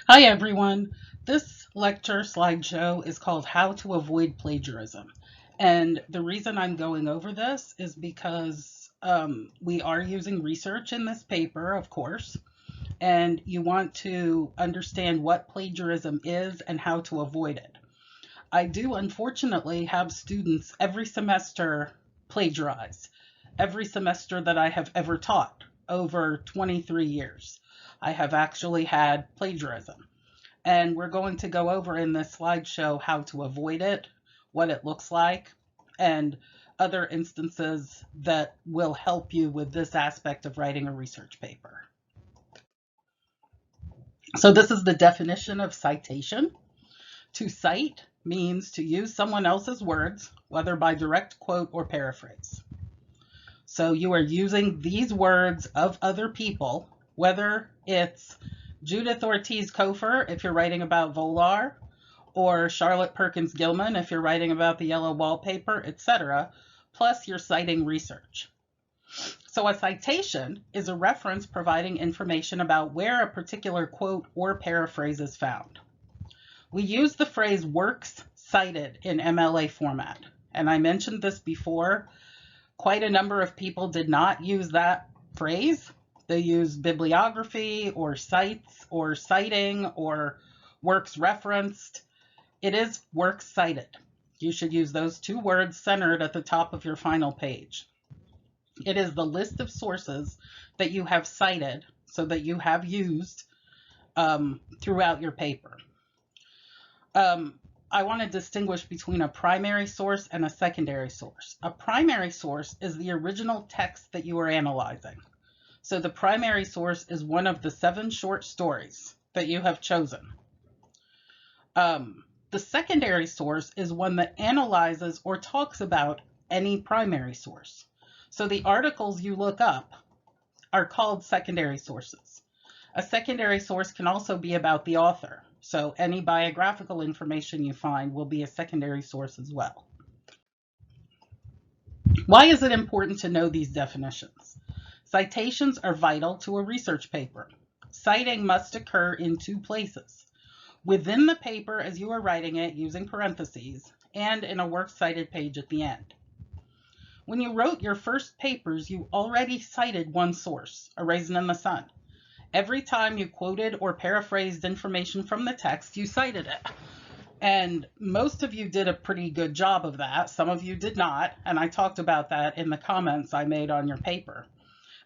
Hi everyone. This lecture slideshow is called How to Avoid Plagiarism. And the reason I'm going over this is because we are using research in this paper, of course, and you want to understand what plagiarism is and how to avoid it. I do unfortunately have students every semester plagiarize, every semester that I have ever taught over 23 years. I have actually had plagiarism. And we're going to go over in this slideshow how to avoid it, what it looks like, and other instances that will help you with this aspect of writing a research paper. So this is the definition of citation. To cite means to use someone else's words, whether by direct quote or paraphrase. So you are using these words of other people, whether it's Judith Ortiz Cofer if you're writing about Volar, or Charlotte Perkins Gilman if you're writing about the yellow wallpaper, etc., plus you're citing research. So a citation is a reference providing information about where a particular quote or paraphrase is found. We use the phrase works cited in MLA format, and I mentioned this before. Quite a number of people did not use that phrase. They use bibliography or cites or citing or works referenced. It is works cited. You should use those two words centered at the top of your final page. It is the list of sources that you have cited, so that you have used throughout your paper. I want to distinguish between a primary source and a secondary source. A primary source is the original text that you are analyzing. So the primary source is one of the 7 short stories that you have chosen. The secondary source is one that analyzes or talks about any primary source. So the articles you look up are called secondary sources. A secondary source can also be about the author. So any biographical information you find will be a secondary source as well. Why is it important to know these definitions? Citations are vital to a research paper. Citing must occur in 2 places: within the paper as you are writing it using parentheses, and in a works cited page at the end. When you wrote your first papers, you already cited one source, A Raisin in the Sun. Every time you quoted or paraphrased information from the text, you cited it. And most of you did a pretty good job of that. Some of you did not, and I talked about that in the comments I made on your paper.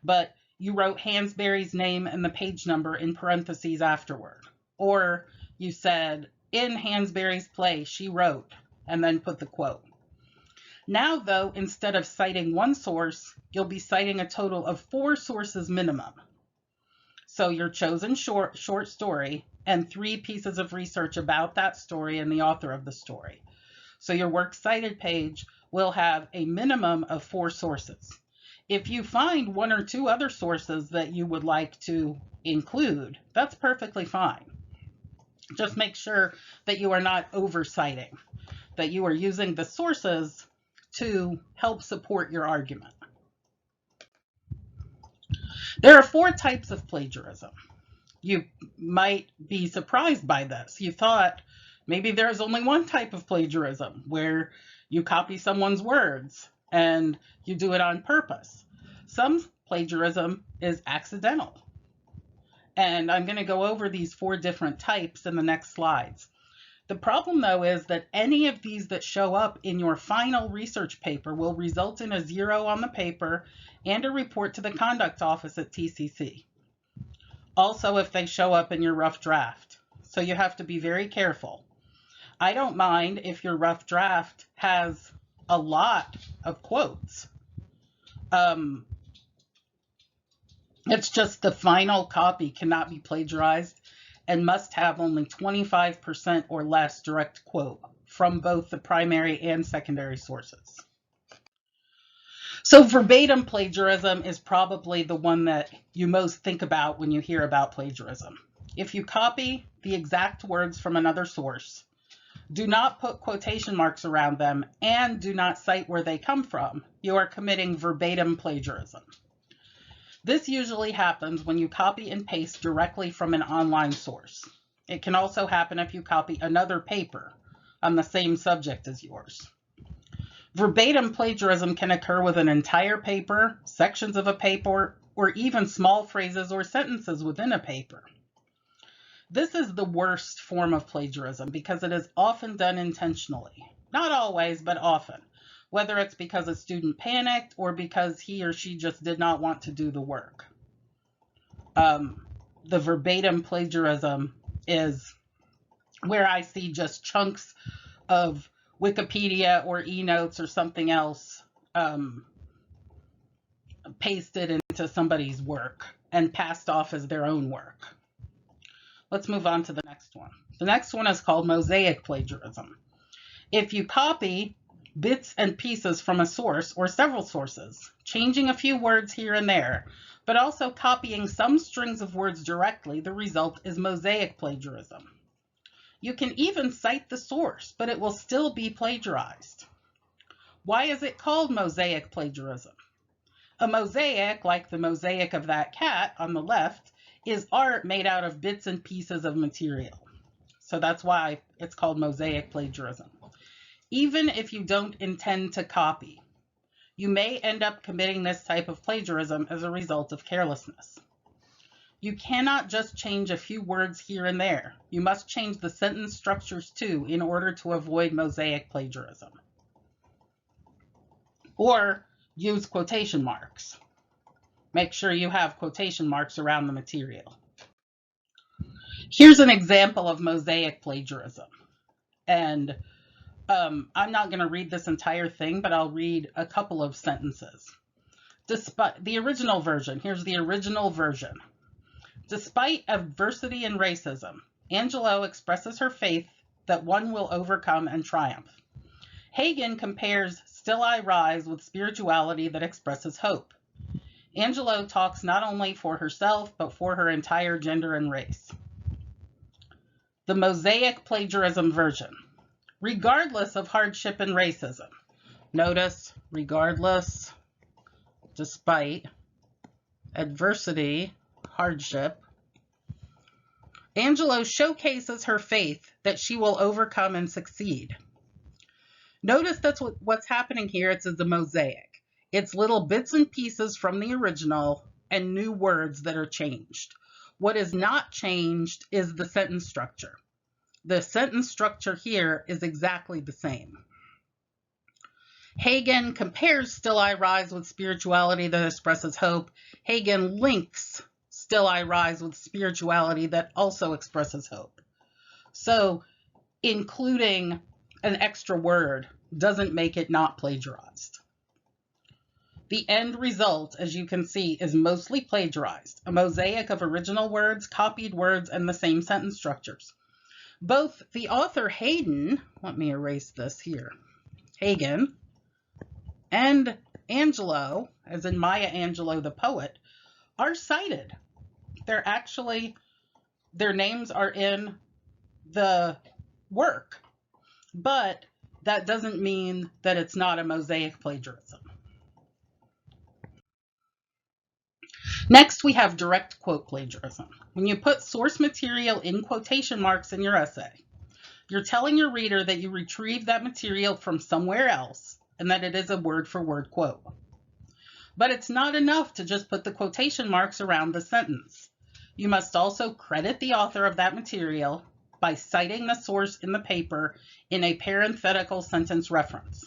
But you wrote Hansberry's name and the page number in parentheses afterward. Or you said, in Hansberry's play, she wrote, and then put the quote. Now, though, instead of citing one source, you'll be citing a total of 4 sources minimum. So your chosen short story and 3 pieces of research about that story and the author of the story. So your works cited page will have a minimum of 4 sources. If you find 1 or 2 other sources that you would like to include, that's perfectly fine. Just make sure that you are not oversighting, that you are using the sources to help support your argument. There are 4 types of plagiarism. You might be surprised by this. You thought maybe there's only one type of plagiarism, where you copy someone's words and you do it on purpose. Some plagiarism is accidental. And I'm going to go over these 4 different types in the next slides. The problem, though, is that any of these that show up in your final research paper will result in a 0 on the paper and a report to the conduct office at TCC. Also, if they show up in your rough draft. So you have to be very careful. I don't mind if your rough draft has a lot of quotes. It's just the final copy cannot be plagiarized and must have only 25% or less direct quote from both the primary and secondary sources. So verbatim plagiarism is probably the one that you most think about when you hear about plagiarism. If you copy the exact words from another source, do not put quotation marks around them, and do not cite where they come from, you are committing verbatim plagiarism. This usually happens when you copy and paste directly from an online source. It can also happen if you copy another paper on the same subject as yours. Verbatim plagiarism can occur with an entire paper, sections of a paper, or even small phrases or sentences within a paper. This is the worst form of plagiarism because it is often done intentionally. Not always, but often. Whether it's because a student panicked or because he or she just did not want to do the work. The verbatim plagiarism is where I see just chunks of Wikipedia or eNotes or something else pasted into somebody's work and passed off as their own work. Let's move on to the next one. The next one is called mosaic plagiarism. If you copy bits and pieces from a source or several sources, changing a few words here and there, but also copying some strings of words directly, the result is mosaic plagiarism. You can even cite the source, but it will still be plagiarized. Why is it called mosaic plagiarism? A mosaic, like the mosaic of that cat on the left, is art made out of bits and pieces of material. So that's why it's called mosaic plagiarism. Even if you don't intend to copy, you may end up committing this type of plagiarism as a result of carelessness. You cannot just change a few words here and there. You must change the sentence structures too in order to avoid mosaic plagiarism. Or use quotation marks. Make sure you have quotation marks around the material. Here's an example of mosaic plagiarism. And I'm not going to read this entire thing, but I'll read a couple of sentences. Despite the original version, here's the original version. Despite adversity and racism, Angelo expresses her faith that one will overcome and triumph. Hagen compares Still I Rise with spirituality that expresses hope. Angelo talks not only for herself, but for her entire gender and race. The mosaic plagiarism version. Regardless of hardship and racism. Notice, regardless, despite, adversity, hardship. Angelo showcases her faith that she will overcome and succeed. Notice that's what's happening here. It's the mosaic. It's little bits and pieces from the original and new words that are changed. What is not changed is the sentence structure. The sentence structure here is exactly the same. Hagen compares Still I Rise with spirituality that expresses hope. Hagen links Still I Rise with spirituality that also expresses hope. So including an extra word doesn't make it not plagiarized. The end result, as you can see, is mostly plagiarized, a mosaic of original words, copied words, and the same sentence structures. Both the author Hagen, let me erase this here, Hagen, and Angelo, as in Maya Angelou the poet, are cited. They're actually, their names are in the work, but that doesn't mean that it's not a mosaic plagiarism. Next, we have direct quote plagiarism. When you put source material in quotation marks in your essay, you're telling your reader that you retrieved that material from somewhere else and that it is a word-for-word quote. But it's not enough to just put the quotation marks around the sentence. You must also credit the author of that material by citing the source in the paper in a parenthetical sentence reference.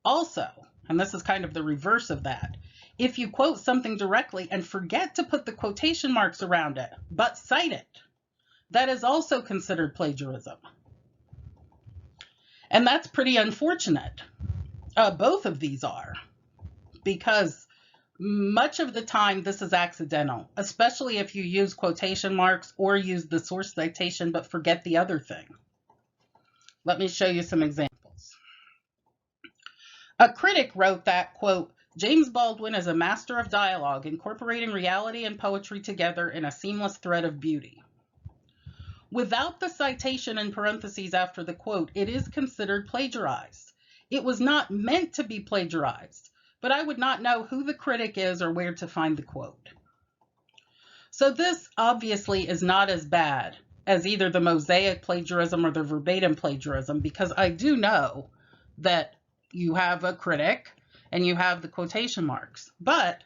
Also, and this is kind of the reverse of that, if you quote something directly and forget to put the quotation marks around it, but cite it, that is also considered plagiarism. And that's pretty unfortunate. Both of these are, because much of the time this is accidental, especially if you use quotation marks or use the source citation but forget the other thing. Let me show you some examples. A critic wrote that, quote, James Baldwin is a master of dialogue, incorporating reality and poetry together in a seamless thread of beauty. Without the citation in parentheses after the quote, it is considered plagiarized. It was not meant to be plagiarized, but I would not know who the critic is or where to find the quote. So this obviously is not as bad as either the mosaic plagiarism or the verbatim plagiarism, because I do know that you have a critic and you have the quotation marks, but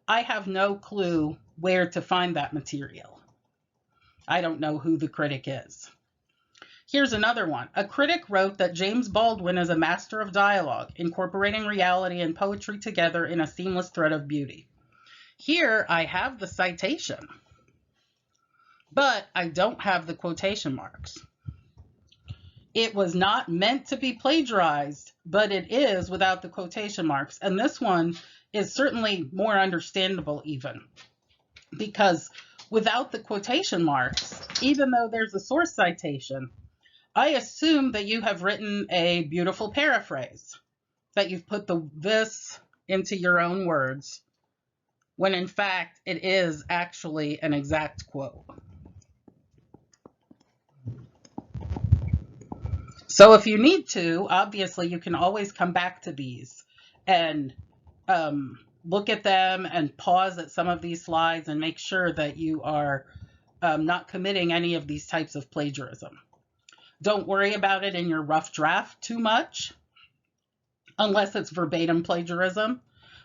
I have no clue where to find that material. I don't know who the critic is. Here's another one. A critic wrote that James Baldwin is a master of dialogue, incorporating reality and poetry together in a seamless thread of beauty. Here I have the citation, but I don't have the quotation marks. It was not meant to be plagiarized, but it is without the quotation marks. And this one is certainly more understandable even, because without the quotation marks, even though there's a source citation, I assume that you have written a beautiful paraphrase, that you've put this into your own words, when in fact it is actually an exact quote. So if you need to, obviously you can always come back to these and look at them and pause at some of these slides and make sure that you are not committing any of these types of plagiarism. Don't worry about it in your rough draft too much, unless it's verbatim plagiarism,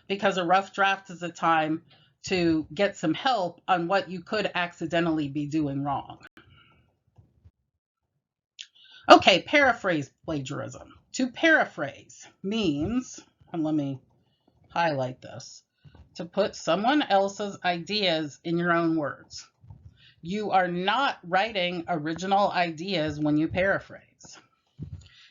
because a rough draft is a time to get some help on what you could accidentally be doing wrong. Okay, paraphrase plagiarism. To paraphrase means, and let me highlight this, to put someone else's ideas in your own words. You are not writing original ideas when you paraphrase.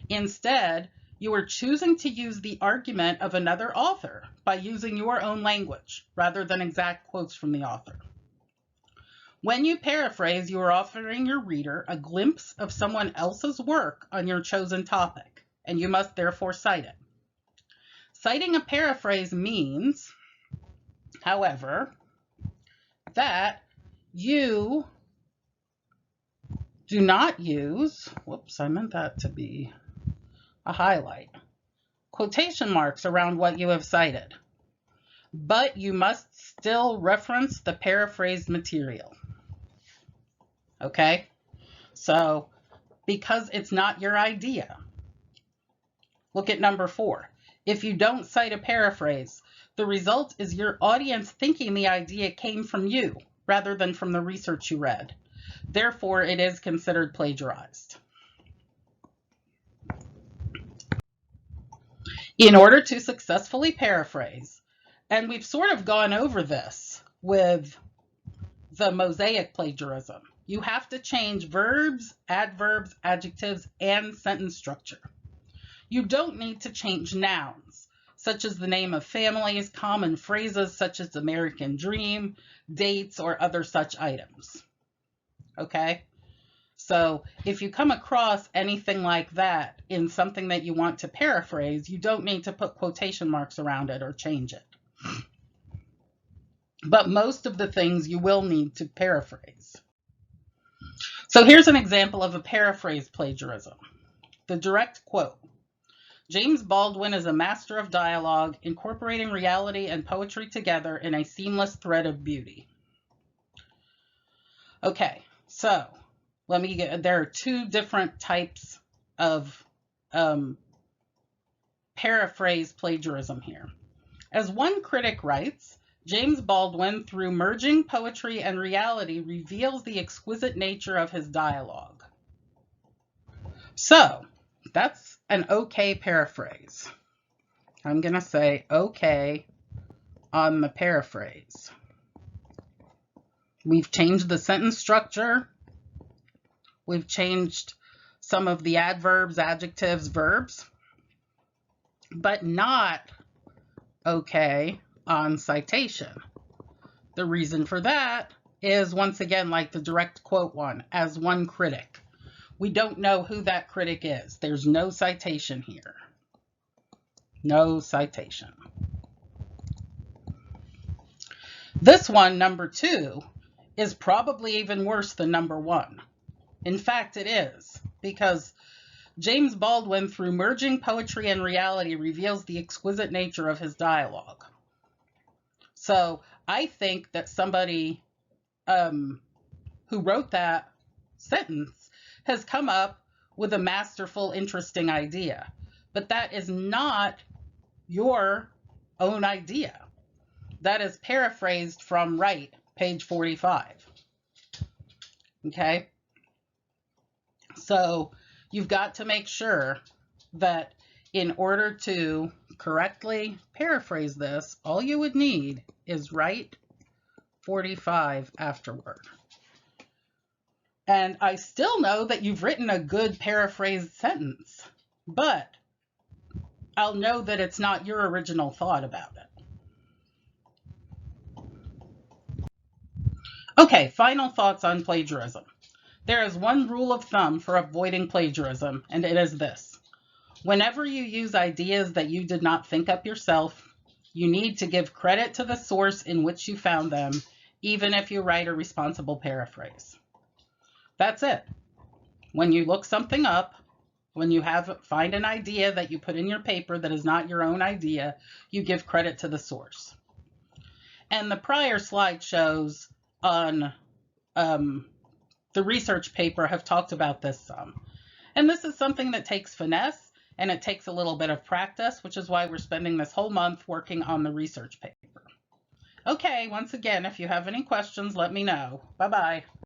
Instead, you are choosing to use the argument of another author by using your own language rather than exact quotes from the author. When you paraphrase, you are offering your reader a glimpse of someone else's work on your chosen topic, and you must therefore cite it. Citing a paraphrase means, however, that you do not use, whoops, I meant that to be a highlight, quotation marks around what you have cited, but you must still reference the paraphrased material. Okay? So, because it's not your idea. Look at number 4. If you don't cite a paraphrase, the result is your audience thinking the idea came from you rather than from the research you read. Therefore, it is considered plagiarized. In order to successfully paraphrase, and we've sort of gone over this with the mosaic plagiarism, you have to change verbs, adverbs, adjectives, and sentence structure. You don't need to change nouns, such as the name of families, common phrases such as American dream, dates, or other such items. Okay? So if you come across anything like that in something that you want to paraphrase, you don't need to put quotation marks around it or change it. But most of the things you will need to paraphrase. So here's an example of a paraphrase plagiarism. The direct quote. James Baldwin is a master of dialogue, incorporating reality and poetry together in a seamless thread of beauty. Okay, so there are 2 different types of paraphrase plagiarism here. As one critic writes, James Baldwin, through merging poetry and reality, reveals the exquisite nature of his dialogue. So, that's an okay paraphrase. I'm going to say okay on the paraphrase. We've changed the sentence structure. We've changed some of the adverbs, adjectives, verbs, but not okay on citation. The reason for that is, once again, like the direct quote one, as one critic. We don't know who that critic is. There's no citation here. No citation. This one, number 2, is probably even worse than number 1. In fact, it is, because James Baldwin, through merging poetry and reality, reveals the exquisite nature of his dialogue. So I think that somebody who wrote that sentence has come up with a masterful, interesting idea. But that is not your own idea. That is paraphrased from Wright, page 45. Okay? So you've got to make sure that in order to correctly paraphrase this, all you would need is Wright 45 afterward. And I still know that you've written a good paraphrased sentence, but I'll know that it's not your original thought about it. Okay, final thoughts on plagiarism. There is one rule of thumb for avoiding plagiarism, and it is this. Whenever you use ideas that you did not think up yourself, you need to give credit to the source in which you found them, even if you write a responsible paraphrase. That's it. When you look something up, when you find an idea that you put in your paper that is not your own idea, you give credit to the source. And the prior slideshows on the research paper have talked about this some. And this is something that takes finesse and it takes a little bit of practice, which is why we're spending this whole month working on the research paper. Okay, once again, if you have any questions, let me know. Bye-bye.